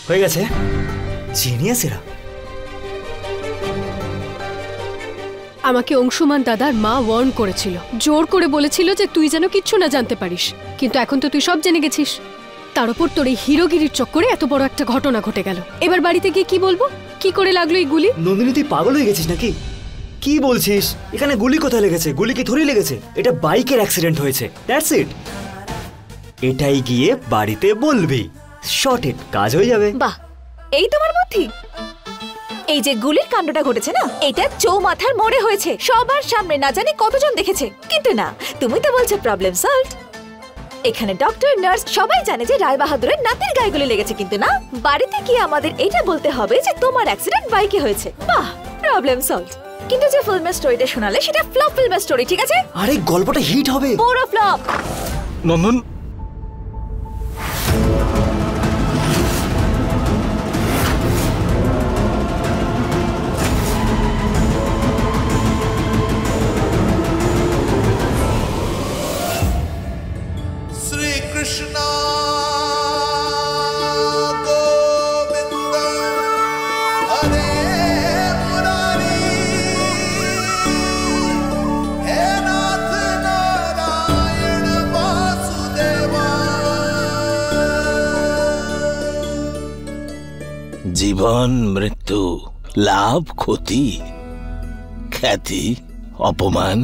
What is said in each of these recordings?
হয়ে গেছে। জিনিয়াস এরা। আমাকে অংশুমান দাদার মা ওয়ার্ন করেছিল, জোর করে বলেছিল যে তুই যেন কিচ্ছু না জানতে পারিস, কিন্তু এখন তো তুই সব জেনে গেছিস। তার উপর তোর এই হিরোগিরির চক্করে এত বড় একটা ঘটনা ঘটে গেল। এবার বাড়িতে গিয়ে কি বলবো? কি করে লাগলো এই গুলি? নন্দিনী, তুই পাগল হয়ে গেছিস নাকি? কি বলছিস? এখানে গুলি কোথায় লেগেছে? গুলি কি থরি লেগেছে? এটা বাইকের অ্যাক্সিডেন্ট হয়েছে, দ্যাটস ইট। এটাই গিয়ে বাড়িতে বলবি, শর্টেড, কাজ হয়ে যাবে। বাহ, এই তোমার বুদ্ধি। এই যে গুলির কাণ্ডটা ঘটেছে না, এটা চৌমাথার মোড়ে হয়েছে, সবার সামনে, না জানি কতজন দেখেছে। কিন্তু না, তুমি তো বলছো প্রবলেম সলভড। এখানে ডক্টর, নার্স সবাই জানে যে রায় বাহাদুরের নাতির গায়ে গুলি লেগেছে, কিন্তু না, বাড়িতে গিয়ে আমাদের এটা বলতে হবে যে তোমার অ্যাক্সিডেন্ট বাইকে হয়েছে। বাহ, প্রবলেম সলভড। কিন্তু যে ফিল্মের স্টোরিটা শোনালে সেটা ফ্লপ ফিল্মের স্টোরি, ঠিক আছে? আরে গল্পটা হিট হবে। পুরো ফ্লপ। নন্দন, জীবন মৃত্যু, লাভ ক্ষতি, খ্যাতি অপমান,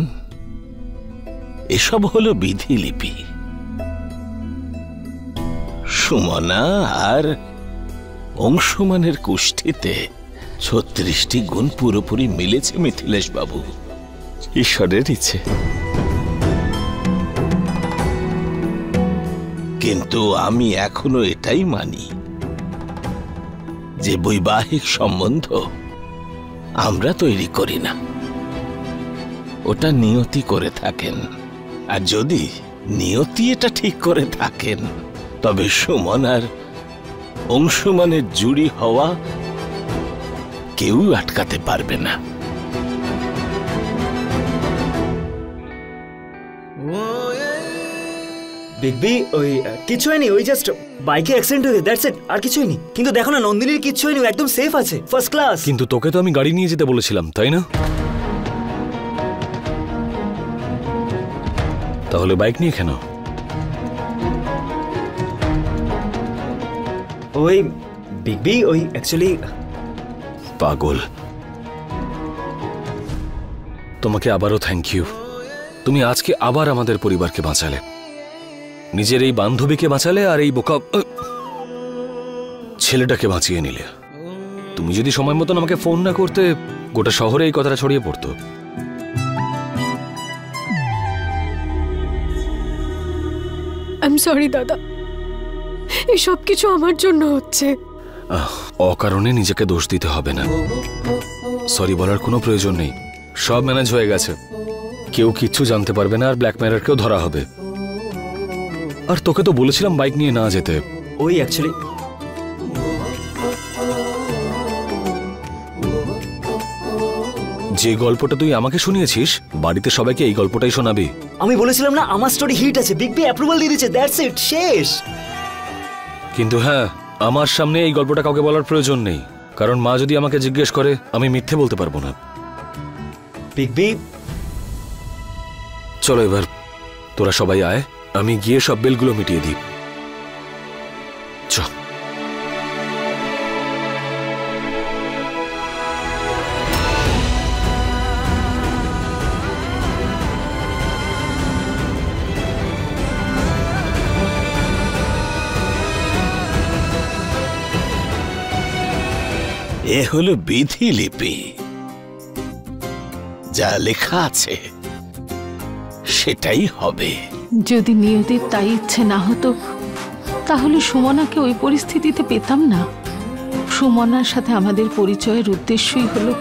এসব হলো বিধিলিপি। সুমনা আর অংশুমানের কুষ্ঠিতে ৩৬টি গুণ পুরোপুরি মিলেছে মিথিলেশ বাবু, ঈশ্বরের ইচ্ছে। কিন্তু আমি এখনো এটাই মানি যে বৈবাহিক সম্বন্ধ আমরা তৈরি করি না, ওটা নিয়তি করে থাকেন। আর যদি নিয়তি এটা ঠিক করে থাকেন, তবে সুমন আর অংশুমানের জুড়ি হওয়া কেউ আটকাতে পারবে না। বিগবি, ওই কিছু হয়নি, ওই জাস্ট বাইকে অ্যাক্সিডেন্ট হয়েছে, দ্যাটস ইট, আর কিছু হয়নি। কিন্তু দেখো না, নন্দিনীর কিচ্ছু হয়নি, একদম সেফ আছে, ফার্স্ট ক্লাস। কিন্তু তোকে তো আমি গাড়ি নিয়ে যেতে বলেছিলাম, তাই না? তাহলে বাইক নিয়ে কেন? ওই বিগবি, ওই অ্যাকচুয়ালি পাগল। তোমাকে আবারও থ্যাংক ইউ। তুমি আজকে আবার আমাদের পরিবারকে বাঁচালে, নিজের এই বান্ধবীকে বাঁচালে, আর এই বোকা ছেলেটাকে বাঁচিয়ে নিলে। তুমি যদি সময় মতন আমাকে ফোন না করতে, গোটা শহরে এই কথাটা ছড়িয়ে পড়তো। আই এম সরি দাদা, এই সব কিছু আমার জন্য হচ্ছে। অকারণে নিজেকে দোষ দিতে হবে না, সরি বলার কোনো প্রয়োজন নেই। সব ম্যানেজ হয়ে গেছে, কেউ কিচ্ছু জানতে পারবে না, আর ব্ল্যাকমেলারকেও ধরা হবে। আর তোকে তো বলেছিলাম বাইক নিয়ে না যেতে। ওই অ্যাকচুয়ালি যে গল্পটা তুই আমাকে শুনিয়েছিস, বাড়িতে সবাইকে এই গল্পটাই শোনাবি। আমি বলেছিলাম না আমার স্টোরি হিট আছে, বিগবি অ্যাপ্রুভাল দিয়ে দিয়েছে, দ্যাটস ইট, শেষ। কিন্তু হ্যাঁ, আমার সামনে এই গল্পটা কাউকে বলার প্রয়োজন নেই, কারণ মা যদি আমাকে জিজ্ঞেস করে, আমি মিথ্যে বলতে পারবো না। বিগবি, চলো এবার তোরা সবাই আয়, আমি গিয়ে সব বিলগুলো মিটিয়ে দিই। চ। এ হলো বিধিলিপি, যা লেখা আছে সেটাই হবে। যদি নিয়তির তাই ইচ্ছে না হতো, তাহলে সুমনাকে ওই পরিস্থিতিতে পেতাম না। সুমনার সাথে আমাদের পরিচয়ের উদ্দেশ্যই হলো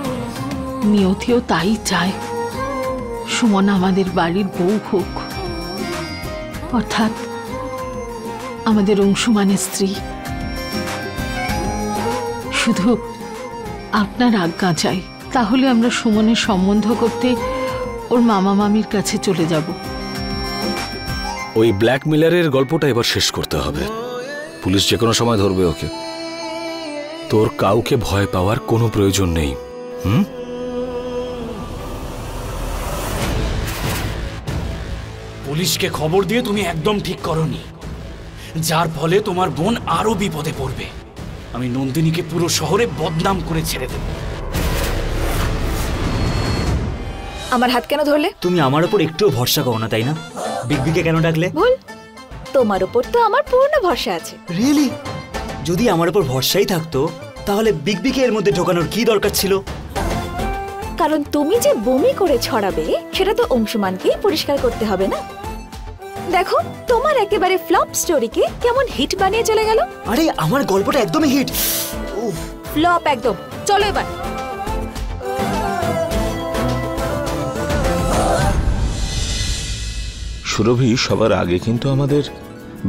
নিয়তিও তাই চায়, সুমনা আমাদের বাড়ির বউ হোক, অর্থাৎ আমাদের অংশুমানের স্ত্রী। শুধু আপনার আজ্ঞা চাই, তাহলে আমরা সুমনের সম্বন্ধ করতে ওর মামা মামির কাছে চলে যাব। ওই ব্ল্যাকমেলারের গল্পটা এবার শেষ করতে হবে, পুলিশ যে কোনো সময় ধরবে ওকে। তোর কাউকে ভয় পাওয়ার কোনো প্রয়োজন নেই। পুলিশকে খবর দিয়ে তুমি একদম ঠিক করনি, যার ফলে তোমার বোন আরো বিপদে পড়বে। আমি নন্দিনীকে পুরো শহরে বদনাম করে ছেড়ে দেব। আমার হাত কেন ধরলে? তুমি আমার উপর একটুও ভরসা করো না, তাই না? বিগ বিকে কেন ডাকলে? ভুল, তোমার উপর তো আমার পূর্ণ ভরসা আছে। রিয়েলি? যদি আমার উপর ভরসাই থাকতো তাহলে বিগ বিকে এর মধ্যে ঢোকানোর কি দরকার ছিল? কারণ তুমি যে বমি করে ছড়াবে সেটা তো অংশুমানকেই পরিষ্কার করতে হবে না। দেখো তোমার একেবারে ফ্লপ স্টোরিকে কেমন হিট বানিয়ে চলে গেল। আরে আমার গল্পটা একদমই হিট। ফ্লপ একদম। চলো এবার। সুরভি, সবার আগে কিন্তু আমাদের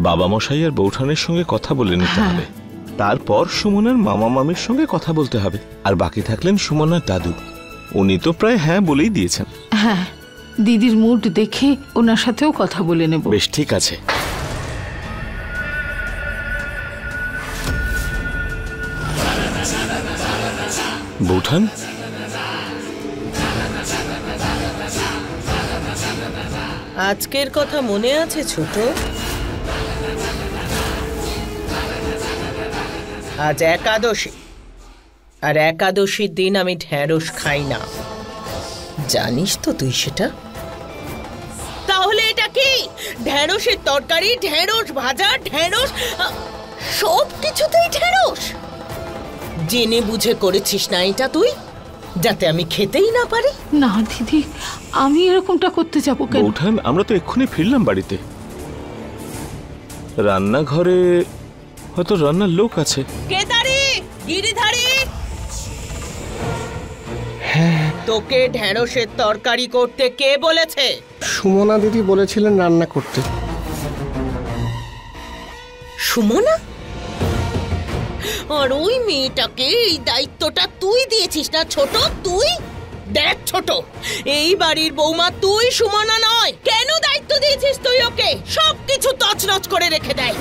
বাবা মশাই আর বৌঠানের সঙ্গে কথা বলে নিতে হবে। তারপর সুমনার মামা মামির সঙ্গে কথা বলতে হবে। আর বাকি থাকলেন সুমনার দাদু, উনি তো প্রায় হ্যাঁ বলেই দিয়েছেন। হ্যাঁ, দিদির মুড দেখে ওনার সাথেও কথা বলে নেব। বেশ, ঠিক আছে। বৌঠান, আজকের কথা মনে আছে ছোট? আজ একাদশী, আর একাদশীর দিন আমি ঢেঁড়স খাই না, জানিস তো তুই সেটা? তাহলে এটা কি? ঢেঁড়সের তরকারি, ঢেঁড়স ভাজা, ঢেঁড়স, সব কিছুতেই ঢেঁড়স। জেনে বুঝে করেছিস না এটা তুই, যাতে আমি খেতেই না পারি? না দিদি, আমি এরকমটা করতে যাবো কেন? বৌঠান, আমরা তো এক্ষুনি ফিরলাম বাড়িতে। রান্নাঘরে হয়তো রান্নার লোক আছে। কেদারি, গিরিধারী, তোকে ঢেঁড়সের তরকারি করতে কে বলেছে? সুমনা দিদি বলেছিলেন রান্না করতে। সুমনা? আর ওই মেয়েটাকে এই দায়িত্বটা তুই দিয়েছিস না ছোট? তুই দেখ ছোট, এই বাড়ির বৌমা তুই, সুমনা নয়। কেন দায়িত্ব দিয়েছিস তুই ওকে? সবকিছু তছনছ করে রেখে দেয়।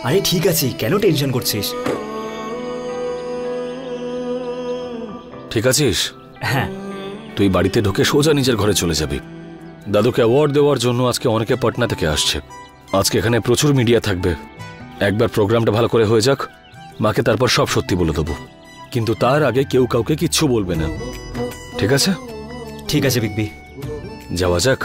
আরে ঠিক আছে, কেন টেনশন করছিস? ঠিক আছিস? হ্যাঁ। তুই বাড়িতে ঢুকে সোজা নিজের ঘরে চলে যাবি। দাদুকে অ্যাওয়ার্ড দেওয়ার জন্য আজকে অনেকে পাটনা থেকে আসছে। আজকে এখানে প্রচুর মিডিয়া থাকবে। একবার প্রোগ্রামটা ভালো করে হয়ে যাক, মাকে তারপর সব সত্যি বলে দেবো। কিন্তু তার আগে কেউ কাউকে কিচ্ছু বলবে না, ঠিক আছে? ঠিক আছে বিগ বি, যাওয়া যাক।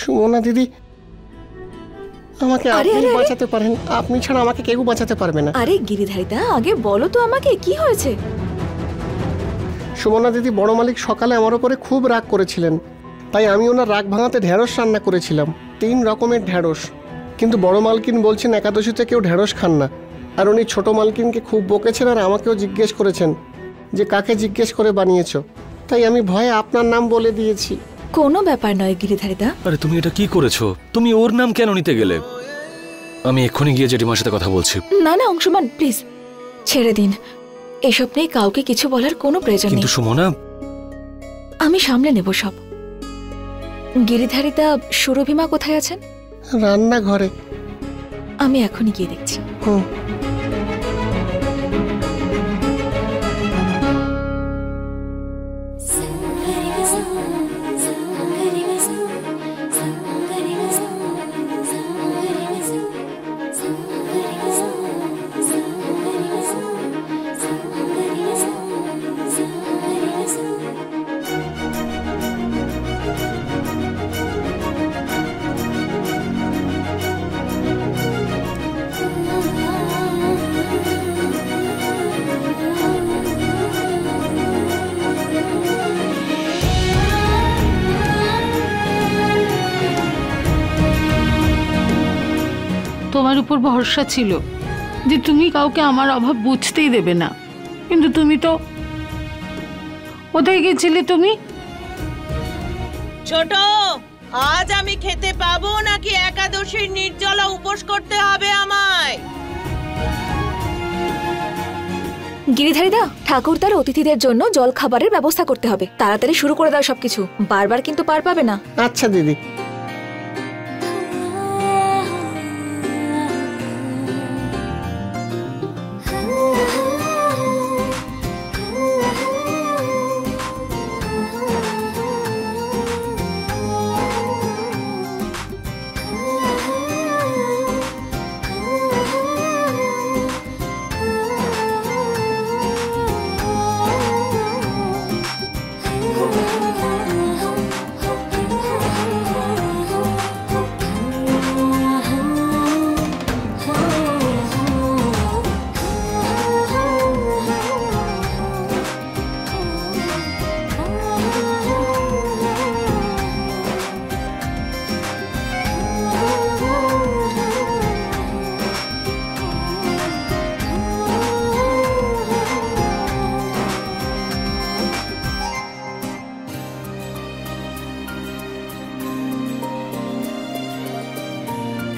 সুমনা দিদি, আমাকে আপনি বাঁচাতে পারেন, আপনি ছাড়া আমাকে কেউ বাঁচাতে পারবে না। আরে গিরিধারীদা, আগে বলো তো আমাকে কি হয়েছে? সুমনা দিদি, বড় মালিক সকালে আমার উপরে খুব রাগ করেছিলেন, তাই আমি ওনার রাগ ভাঙাতে ঢেঁড়স রান্না করেছিলাম, 3 রকমের ঢেঁড়স। কিন্তু বড় মালকিন বলছেন একাদশীতে কেউ ঢেঁড়স খান না। আর উনি ছোট মালকিনকে খুব বকেছেন আর আমাকেও জিজ্ঞেস করেছেন যে কাকে জিজ্ঞেস করে বানিয়েছো। তাই আমি ভয়ে আপনার নাম বলে দিয়েছি। কোনো ব্যাপার নয় গিরিধারীদা। আরে তুমি এটা কি করেছো? তুমি ওর নাম কেন নিতে গেলে? আমি এক্ষুনি গিয়ে জেঠিমার সাথে কথা বলছি। না না অংশুমান, প্লিজ ছেড়ে দিন। এসব নিয়ে কাউকে কিছু বলার কোনো প্রয়োজন নেই। কিন্তু সুমনা, আমি সামলে নেব সব। গিরিধারীদা, সুরভিমা কোথায় আছেন? রান্নাঘরে। আমি এখনই গিয়ে দেখছি। তোমার উপর ভরসা ছিল যে তুমি কাউকে আমার অভাব বুঝতেই দেবে না, কিন্তু তুমি তো কোথায় গেছিলে তুমি? ছোট, আজ আমি খেতে পাবো নাকি একাদশীর নির্জলা উপোস করতে হবে আমায়? গিরিধারীদা, ঠাকুর তার অতিথিদের জন্য জল খাবারের ব্যবস্থা করতে হবে। তাড়াতাড়ি শুরু করে দাও সবকিছু, বারবার কিন্তু পার পাবে না। আচ্ছা দিদি।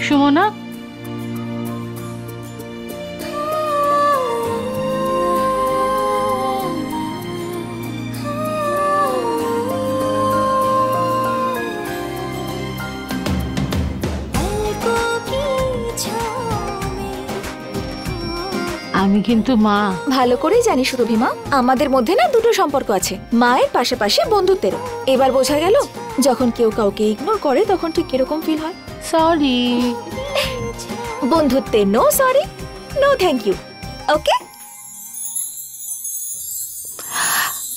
সুমনা, আমি কিন্তু মা। ভালো করেই জানি সুরভিমা, আমাদের মধ্যে না দুটো সম্পর্ক আছে, মায়ের পাশাপাশি বন্ধুত্বেরও। এবার বোঝা গেল যখন কেউ কাউকে ইগনোর করে তখন ঠিক কিরকম ফিল হয়। সরি। বন্ধুত্বে no sorry, no thank you. Okay?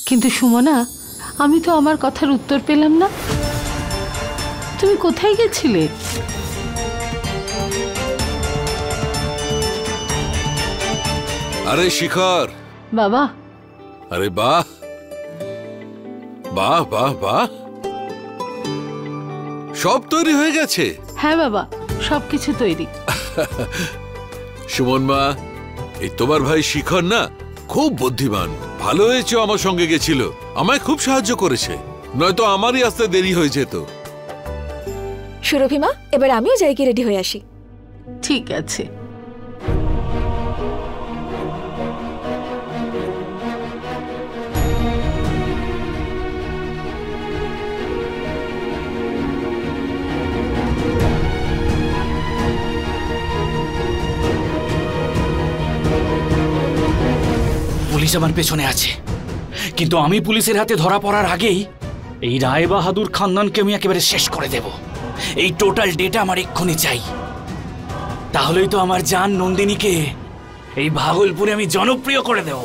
কিন্তু সুমনা, আমি তো আমার কথার উত্তর পেলাম না। তুমি কোথায় গেছিলে? আরে শিখর বাবা। আরে বাহ বাহ বাহ বাহ, সব তৈরি হয়ে গেছে? হ্যাঁ বাবা, সবকিছু তৈরি। সুমন মা, এই তোমার ভাই শিখর না খুব বুদ্ধিমান। ভালো হয়েছে আমার সঙ্গে গেছিল, আমায় খুব সাহায্য করেছে, নয়তো আমারই আসতে দেরি হয়ে যেত। সুরভিমা, এবার আমিও যাই গিয়ে রেডি হয়ে আসি। ঠিক আছে। পুলিশ আমার পেছনে আছে, কিন্তু আমি পুলিশের হাতে ধরা পড়ার আগেই এই রায় বাহাদুর খানদানকে আমি একেবারে শেষ করে দেব। এই টোটাল ডেটা আমার এক্ষুনি চাই, তাহলেই তো আমার জান নন্দিনীকে এই ভাগলপুরে আমি জনপ্রিয় করে দেব।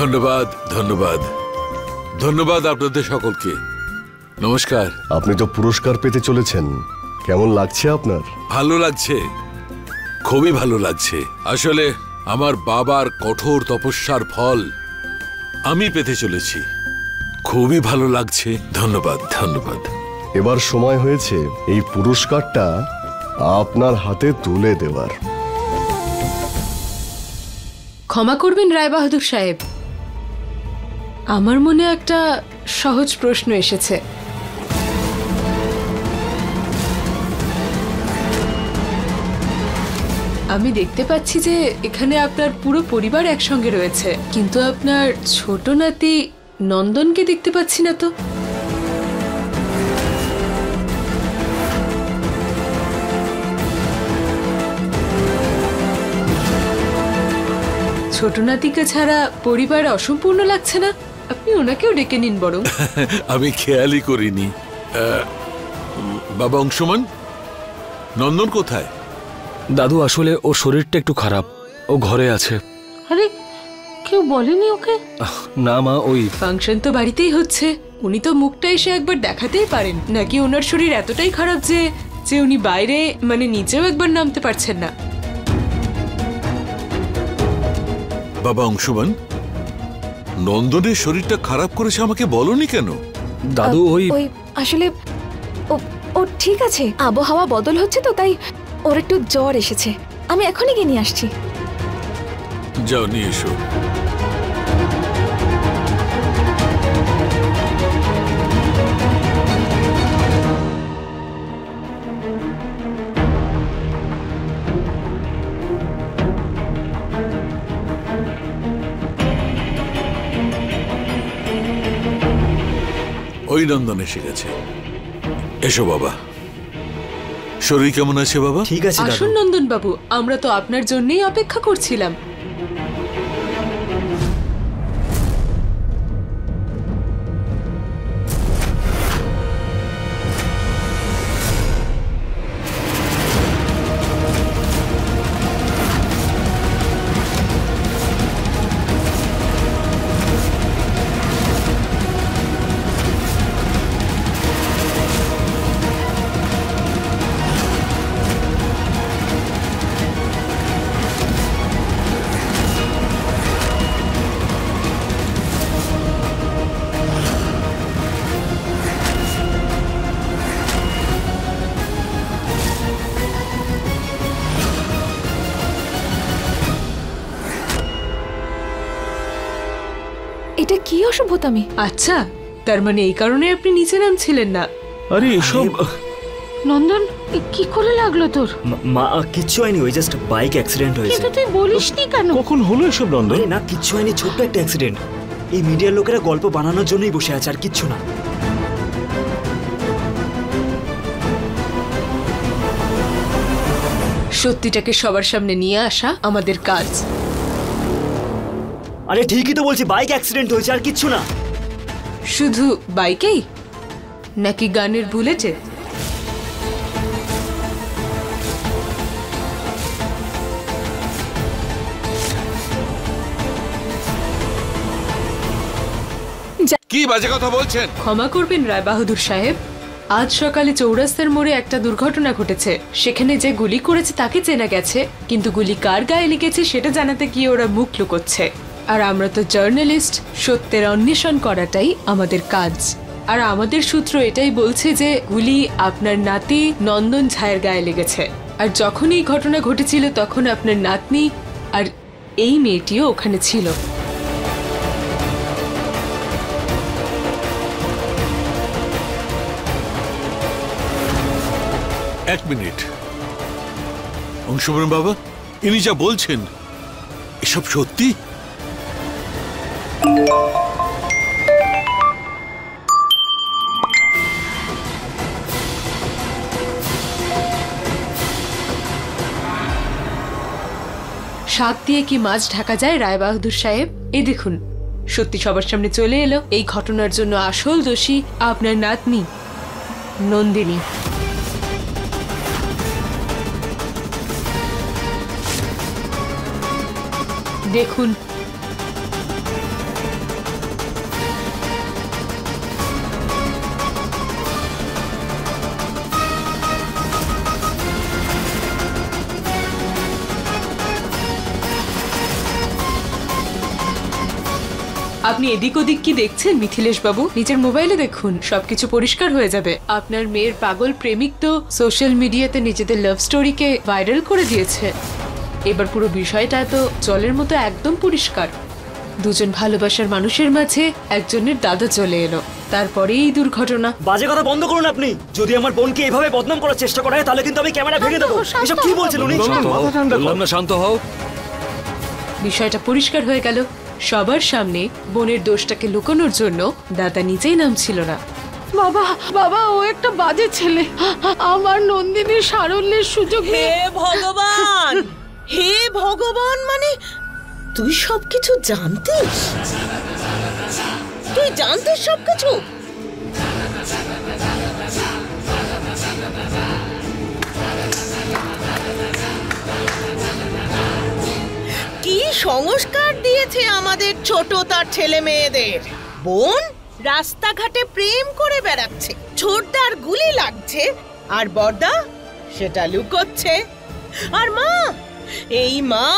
ধন্যবাদ ধন্যবাদ ধন্যবাদ আপনাদের সকলকে। নমস্কার। আপনি তো পুরস্কার পেতে চলেছেন, কেমন লাগছে আপনার? ভালো লাগছে, খুবই ভালো লাগছে। আসলে আমার বাবার কঠোর তপস্যার ফল আমি পেতে চলেছি, খুবই ভালো লাগছে। ধন্যবাদ ধন্যবাদ। এবার সময় হয়েছে এই পুরস্কারটা আপনার হাতে তুলে দেওয়ার। ক্ষমা করবেন রায়বাহাদুর সাহেব, আমার মনে একটা সহজ প্রশ্ন এসেছে। আমি দেখতে পাচ্ছি যে এখানে আপনার পুরো পরিবার একসঙ্গে রয়েছে, কিন্তু আপনার ছোট নাতি নন্দনকে দেখতে পাচ্ছি না তো। ছোট নাতিকে ছাড়া পরিবার অসম্পূর্ণ লাগছে না, আপনি ওনাকেও ডেকে নিন বরং। আমি খেয়ালই করিনি। বাবা অংশমান, নন্দন কোথায়? দাদু, আসলে ওর শরীরটা একটু খারাপ, ও ঘরে আছে। আরে কেউ বলেনি ওকে? না মা, ওই ফাংশন তো বাড়িতেই হচ্ছে, উনি তো মুখটা এসে একবার দেখাতেই পারেন, নাকি ওনার শরীর এতটাই খারাপ যে যে উনি বাইরে মানে নিচেও একবার নামতে পারছেন না। বাবা অংশুমান, নন্দনের শরীরটা খারাপ করেছে আমাকে বলনি কেন? দাদু ওই আসলে ও ঠিক আছে, আবহাওয়া বদল হচ্ছে তো তাই ওর একটু জ্বর এসেছে। আমি এখনই গিয়ে নিয়ে আসছি। যাও নিয়ে এসো। ওই নন্দন এসে গেছে। এসো বাবা। শরীর কেমন আছে বাবা? ঠিক আছে আসুন নন্দন বাবু, আমরা তো আপনার জন্যই অপেক্ষা করছিলাম। এটা কি অসভ্যতামি! আচ্ছা, তার মানে এই কারণে আপনি নিচে নামছিলেন না? আরে এসব নন্দন কি করে লাগলো তোর? মা কিচ্ছু হয়নি, ওই জাস্ট বাইক অ্যাক্সিডেন্ট হয়েছে। কিন্তু তুই বলিসনি কেন? কখন হলো এসব নন্দন? না কিচ্ছু হয়নি, ছোট্ট একটা অ্যাক্সিডেন্ট। এই মিডিয়ার লোকেরা গল্প বানানোর জন্যই বসে আছে, আর কিচ্ছু না। সত্যিটাকে সবার সামনে নিয়ে আসা আমাদের কাজ। আরে ঠিকই তো বলছি, বাইক অ্যাক্সিডেন্ট হয়েছে, আর কিচ্ছু না। শুধু বাইকেই নাকি গানের বুলেটে? কি বাজে কথা বলছেন? ক্ষমা করবেন রায় বাহাদুর সাহেব, আজ সকালে চৌরাস্তার মোড়ে একটা দুর্ঘটনা ঘটেছে। সেখানে যে গুলি করেছে তাকে চেনা গেছে, কিন্তু গুলি কার গায়ে লেগেছে সেটা জানাতে গিয়ে ওরা মুখ লুকোচ্ছে। আর আমরা তো জার্নালিস্ট, সত্যের অন্বেষণ করাটাই আমাদের কাজ। আর আমাদের সূত্র এটাই বলছে যে গুলি আপনার নাতি নন্দন ঝায়ের গায়ে লেগেছে। আর যখন এই ঘটনা ঘটেছিল তখন আপনার নাতনি আর এই মেয়েটিও ওখানে ছিল। এক মিনিট অংশুমান বাবা, ইনি যা বলছেন এসব সত্যি? শাক দিয়ে কি মাছ ঢাকা যায় রায় বাহাদুর সাহেব? এই দেখুন, সত্যি সবার সামনে চলে এলো। এই ঘটনার জন্য আসল দোষী আপনার নাতনি নন্দিনী। দেখুন, আপনি এদিক ওদিক কি দেখছেন মিথিলেশ বাবু? নিজের মোবাইলে দেখুন, সবকিছু পরিষ্কার হয়ে যাবে। আপনার মেয়ের পাগল প্রেমিক তো সোশ্যাল মিডিয়াতে নিজেদের লাভ স্টোরিকে ভাইরাল করে দিয়েছে। এবার পুরো বিষয়টা তো জলের মতো একদম পরিষ্কার। দুজন ভালোবাসার মানুষের মাঝে একজনের দাদা চলে এলো, তারপরে এই দুর্ঘটনা। বাজে কথা বন্ধ করুন আপনি। যদি আমার বোনকে এভাবে বদনাম করার চেষ্টা করা হয় তাহলে কিন্তু আমি ক্যামেরা ভেঙে দেবো। এসব কি বলছেন উনি? বললাম না শান্ত হও। বিষয়টা পরিষ্কার হয়ে গেল সবার সামনে। বোনের দোষটাকে লুকানোর জন্য দাদা নিজেই নামছিল না। বাবা বাবা, ও একটা বাজে ছেলে। আমার নন্দিনীর সারল্যের সুযোগ হে ভগবান, হে ভগবান, মানে তুই সবকিছু জানতিস? তুই জানতিস সবকিছু? কি সংস্কার দিয়েছে আমাদের ছোট তার ছেলে মেয়েদের। বোন রাস্তাঘাটে প্রেম করে বেড়াচ্ছে, ছোটদার গুলি লাগছে আর বড়দা সেটা লুকোচ্ছে। আর মা, এই মা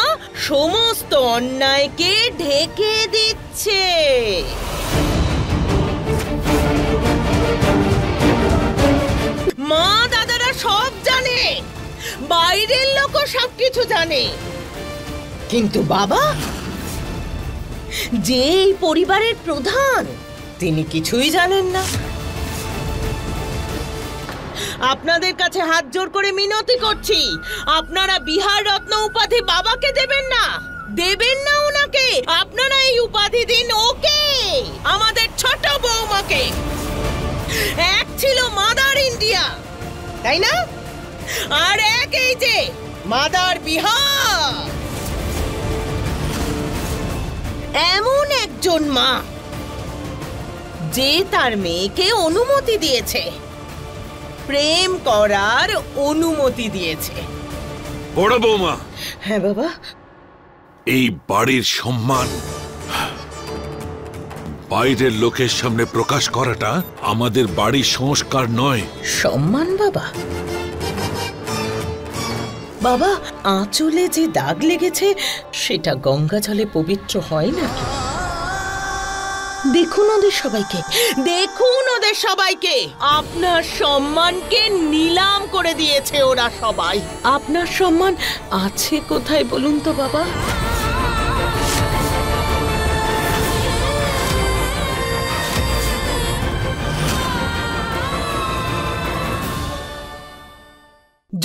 সমস্ত অন্যায়কে ঢেকে দিচ্ছে। মা দাদারা সব জানে, বাইরের লোকও সবকিছু জানে, কিন্তু বাবা যে এই পরিবারের প্রধান তিনি কিছুই জানেন না। আপনাদের কাছে হাত জোড় করে মিনতি করছি, আপনারা বিহার রত্ন উপাধি বাবাকে দেবেন না, দেবেন না ওনাকে। আপনারা এই উপাধি দিন ওকে, আমাদের ছোট বৌমাকে। এক ছিল মাদার ইন্ডিয়া, তাই না? আর এক এই যে মাদার বিহার। এমন একজন মা যে তার মেয়েকে অনুমতি দিয়েছে, প্রেম করার অনুমতি দিয়েছে। বড় বৌমা। হ্যাঁ বাবা। এই বাড়ির সম্মান বাইরের লোকের সামনে প্রকাশ করাটা আমাদের বাড়ির সংস্কার নয়। সম্মান বাবা? বাবা, আঁচলে যে দাগ লেগেছে সেটা গঙ্গা জলে পবিত্র হয় নাকি? দেখুন ওদের সবাইকে, দেখুন ওদের সবাইকে। আপনার সম্মানকে নিলাম করে দিয়েছে ওরা সবাই। আপনার সম্মান আছে কোথায় বলুন তো বাবা?